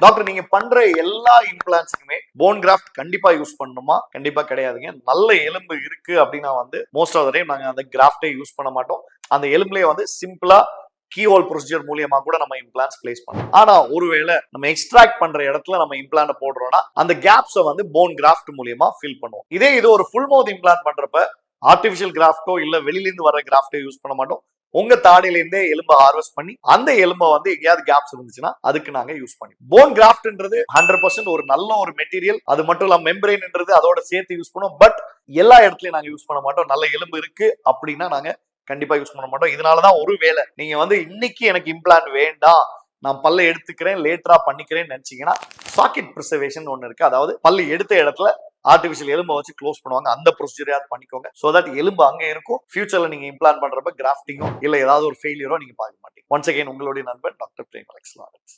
Doctor நீங்க பண்ற எல்லா இம்ப்ளான்ட்ஸுக்குமே போன் கிராஃப்ட் கண்டிப்பா யூஸ் பண்ணணுமா? கண்டிப்பா கிடையாதுங்க. நல்ல எலும்பு இருக்கு அப்படின்னா மோஸ்ட் ஆஃப் த டைம் நாங்க அந்த கிராஃப்டே யூஸ் பண்ண மாட்டோம். அந்த எலும்புலயே சிம்பிளா கீஹோல் ப்ரொசீஜர் மூலியமா கூட நம்ம இம்ப்ளான்ட்ஸ் பிளேஸ் பண்ணலாம். ஆனா ஒருவேளை நம்ம எக்ஸ்ட்ராக்ட் பண்ற இடத்துல நம்ம இம்ப்ளான்ட் போடுறோம்னா அந்த கேப்ஸை போன் கிராஃப்ட் மூலியமா ஃபில் பண்ணுவோம். இது ஒரு ஃபுல் மவுத் இம்ப்ளான்ட் பண்றப்ப ஆர்டிபிஷியல் கிராஃப்டோ இல்ல வெளியில இருந்து வர கிராஃப்டோ யூஸ் பண்ண மாட்டோம். உங்க தாடியில இருந்தே எலும்பை ஹார்வெஸ்ட் பண்ணி அந்த எலும்பை எங்கேயாவது கேப்ஸ் இருந்துச்சுன்னா அதுக்கு நாங்க யூஸ் பண்ணி போன் கிராஃப்ட்ன்றது 100% ஒரு நல்ல ஒரு மெட்டீரியல். அது மட்டும் இல்லாம மெம்பரேன்ன்றது அதோட சேர்த்து யூஸ் பண்ணுவோம். பட் எல்லா இடத்துலயும் நாங்க யூஸ் பண்ண மாட்டோம். நல்ல எலும்பு இருக்கு அப்படின்னா நாங்க கண்டிப்பா யூஸ் பண்ண மாட்டோம். இதனாலதான் ஒருவேளை நீங்க இன்னைக்கு எனக்கு இம்ப்ளான்ட் வேண்டாம், நான் பல்ல எடுத்துக்கிறேன் லேட்டரா பண்ணிக்கிறேன்னு நினைச்சீங்கன்னா சாக்கெட் பிரிசர்வேஷன் ஒண்ணு இருக்கு. அதாவது பல்லு எடுத்த இடத்துல ஆர்டிபிஷியல் எலும்பை வச்சு க்ளோஸ் பண்ணுவாங்க. அந்த ப்ரொசீஜர் பண்ணிக்கோங்க. சோ தட் எலும்பு அங்க இருக்கும். ஃபியூச்சர்ல நீங்க இம்ப்ளான்ட் பண்றப்ப கிராஃப்டிங்கோ இல்ல ஏதாவது ஒரு ஃபெயிலியரோ நீங்க பார்க்க மாட்டீங்க. ஒன்ஸ் அகைன் உங்களுடைய நண்பன் டாக்டர் பிரேம் அலெக்ஸ் லாரன்ஸ்.